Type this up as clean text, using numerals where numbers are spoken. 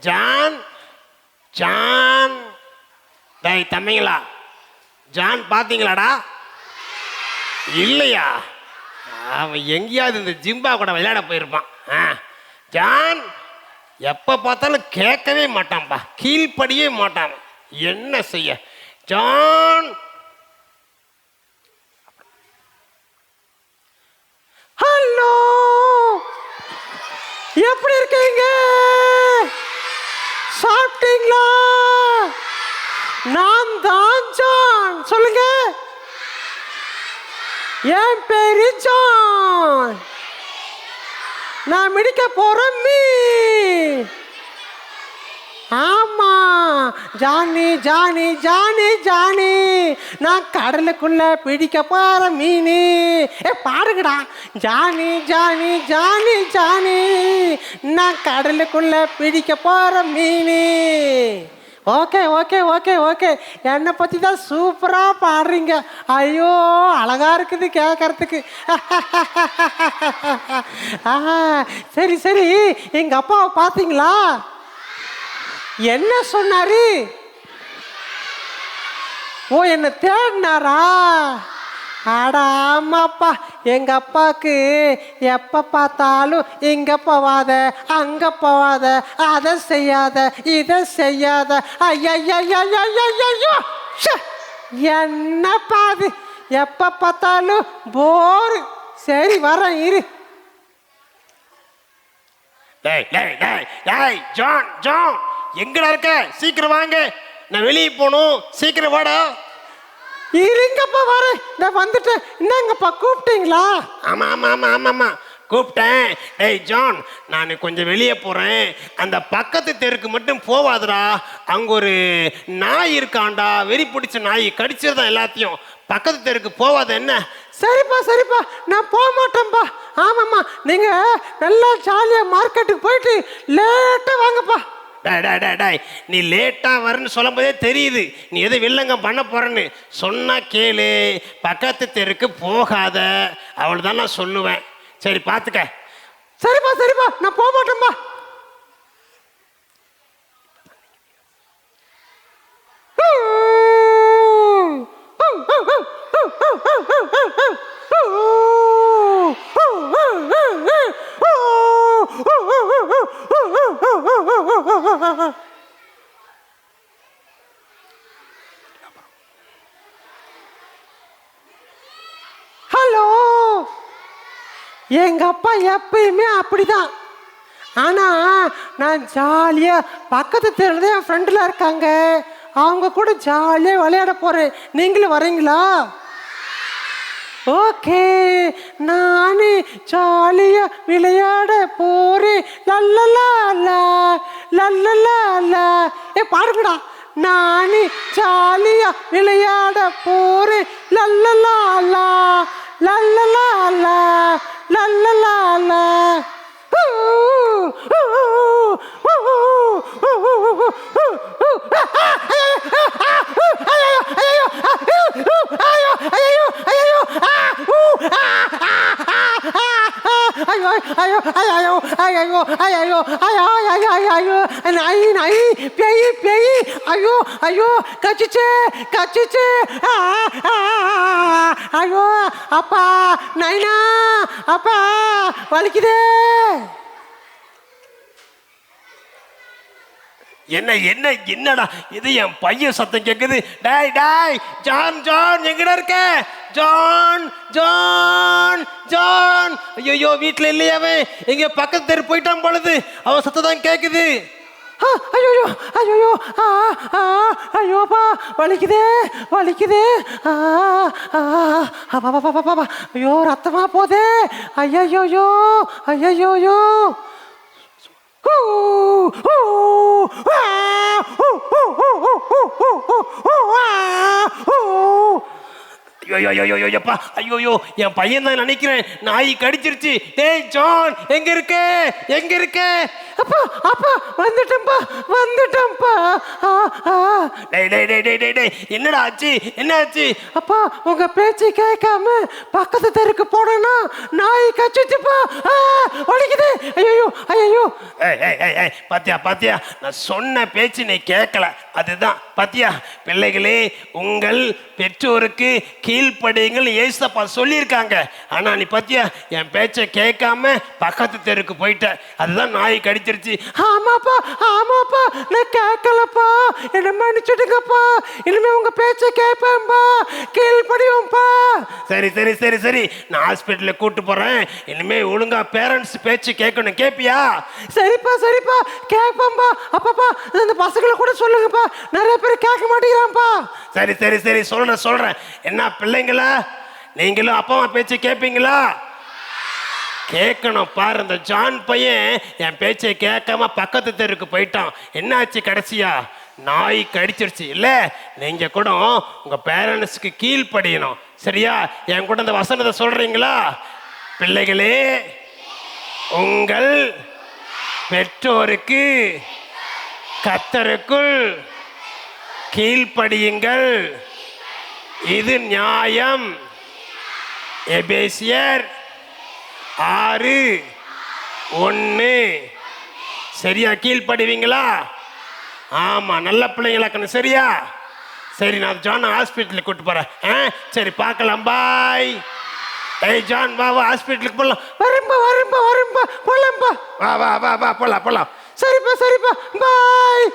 John John டேய் தம்பிங்களா, John பார்த்தீங்களாடா? இல்லையா? அவன் எங்கேயாவது இந்த ஜிம்பா கூட விளையாட போயிருப்பான். ஜான் எப்போ பார்த்தாலும் கேட்கவே மாட்டான்பா, கீழ்ப்படியே மாட்டான். என்ன செய்ய? ஜான் ஹலோ, எப்படி இருக்கீங்க? சாப்பிட்டீங்களா? நான் தான் ஜான். சொல்லுங்க. என் பேரு ஜான். நான் மிடிக்க போறேன் ஆமா, ஜானி ஜானி ஜானி ஜானி, நான் கடலுக்குள்ள பிடிக்க போற மீனு. பாருங்கடா. ஜானி ஜானி ஜானி ஜானி, நான் கடலுக்குள்ள பிடிக்க போற மீனு. ஓகே ஓகே ஓகே ஓகே, என்னை பற்றி தான் சூப்பராக பாடுறீங்க. ஐயோ, அழகா இருக்குது கேட்கறதுக்கு. சரி சரி, எங்கள் அப்பாவை பார்த்தீங்களா? என்ன சொன்னாரு? ஓ, என்ன தேடினாரா? அட ஆமாப்பா, எங்க அப்பாவுக்கு எப்ப பார்த்தாலும் இங்க போவாத, அங்க போவாத, அதை செய்யாத, இதை செய்யாத. ஐயோ, என்ன பாது, எப்ப பார்த்தாலும் போரு. சரி வரேன் இரு. ஜான் ஜான் எங்கடா இருக்க? சீக்கிரம் வாங்க, நான் வெளியே போகணும். சீக்கிரம் வாடா. இருங்கப்பா வரேன், நான் வந்துட்டேன். என்னங்கப்பா கூப்பிட்டீங்களா? ஆமா ஆமா ஆமா ஆமா ஆமா கூப்பிட்டேன். டேய் ஜான், நான் கொஞ்சம் வெளியே போறேன். அந்த பக்கத்து தெருக்கு மட்டும் போவாதுடா. அங்க ஒரு நாய் இருக்காண்டா, வெறி பிடிச்ச நாய், கடிச்சிருதான் எல்லாத்தையும். பக்கத்து தெருக்கு போவாத என்ன? சரிப்பா சரிப்பா, நான் போக மாட்டேன்ப்பா. ஆமாம்மா, நீங்க நல்லா ஜாலியா மார்க்கெட்டுக்கு போயிட்டு லேட்டா வாங்கப்பா. டாய், நீ லேட்டா வரன்னு சொல்லும் போதே தெரியுது நீ எதை வில்லங்கம் பண்ண போறன்னு. சொன்னா கேளு, பக்கத்து தெருக்கு போகாத, அவள் தான் நான் சொல்லுவேன். சரி பார்த்துக்க. சரிப்பா சரிப்பா, நான் போக மாட்டேன்பா. ஹலோ, எங்க அப்பா எப்பயுமே அப்படிதான். ஆனா நான் ஜாலியா பக்கத்து தெருல என் ஃப்ரெண்டுல இருக்காங்க, அவங்க கூட ஜாலியா விளையாட போறேன். நீங்களும் வரீங்களா? ஓகே, நான் ஜாலியா விளையாட போறேன். லல்லலா லல்லலா. பாருங்கடா. நான் ஜாலியா விளையாட போறேன். லல்லலா லல்லலா லல்லலா. ஐயோ அப்பா, நைனா அப்பா, வலிக்குதே. என்ன என்ன என்னடா இது? என் பையன் சத்தம் கேட்குது. டாய் டாய், ஜான் ஜான் எங்கடா இருக்க? John John John. ஐயோ, வீட்டில் இல்லையாவே, எங்க பக்கத்து தெரு போயிட்டான் பொழுது. அவன் சத்தம் தான் கேட்குது. ஐயோ ஐயோ ஐயோப்பா, வலிக்குதே வலிக்குதே. ஐயோ, ரத்தமா போதே. ஐயோ ஐயோ. ஐயோப்பா, ஐயோ, என் பையன் தான் நினைக்கிறேன், நாய் கடிச்சிருச்சு. டேய் ஜான், எங்க இருக்க? எங்க இருக்க? அப்பா அப்பா வந்துட்டேன்ப்பா வந்துட்டேன்ப்பா. ஆ, ஆ. டேய் டேய் டேய் டேய் டேய் டேய் என்னடா ஆச்சு என்ன ஆச்சு? அப்பா உங்க பேச்சு கேட்காம பக்கத்து தெருக்கு போனா நாய் கச்சிச்சுப்பா. வலிக்குது. ஐயோ ஐயோ. ஏய் ஏய் ஏய் ஏய் பாத்தியா பாத்தியா நான் சொன்ன பேச்சு நீ கேட்கல அதுதான் பாத்தியா. பிள்ளைகளே உங்கள் பெற்றோருக்கு கீழ்ப்படியுங்கள் ஏசப்பா சொல்லியிருக்காங்க. ஆனா நீ பாத்தியா என் பேச்சை கேட்காம பக்கத்து தெருக்கு போயிட்ட, அதுதான் நாய் கடிச்சிருச்சு. ஆமாப்பா ஆமாப்பா நான் கேட்கலப்பா, என்ன மன்னிச்சுடுங்கப்பா. இனிமே உங்க பேச்சை கேட்பேன்பா, கீழ்ப்படியும்பா. சரி சரி சரி சரி நான் ஹாஸ்பிட்டலுக்கு கூட்டு போறேன். இனிமே ஒழுங்கா பேரண்ட்ஸ் பேச்சு கேட்கணும். கேப்பியா? சரிப்பா சரிப்பா கேட்பேன்பா. அப்பப்பா இந்த பசங்களை கூட சொல்லுங்கப்பா, நிறைய பேர் கேட்க மாட்டேங்கிறான்ப்பா. சரி சரி சரி சொல்றேன் சொல்றேன். என்ன பிள்ளைங்களா நீங்களும் அப்பா அம்மா பேச்சு கேட்பீங்களா? கேட்கணும். பாரு இந்த ஜான் பையன் என் பேச்சை கேட்காம பக்கத்து தெருக்கு போயிட்டான். என்னாச்சு கடைசியா? நாய் கடிச்சிருச்சு இல்ல. நீங்க கூட உங்க பேரண்ட்ஸ்க்கு கீழ்ப்படியணும். சரியா? என் கூட இந்த வசனத்தை சொல்றீங்களா? பிள்ளைகளே உங்கள் பெற்றோருக்கு கர்த்தருக்குள் கீழ்ப்படியுங்கள், இது நியாயம். எபேசியர் 6:1. சரியா? கீழ்ப்படுவீங்களா? ஆமா நல்ல பிள்ளைங்களாக்கணும். சரியா? சரி நான் ஜான் ஹாஸ்பிட்டலுக்கு கூட்டு போறேன். சரி பார்க்கலாம். பாய். ஏய் ஜான் வா வா ஹாஸ்பிட்டலுக்கு போகலாம். வரும்பா வரும்பா வரும்பா போலாம்பா. வா வா வா வா போலாம் போலாம். சரிப்பா சரிப்பா பாய்.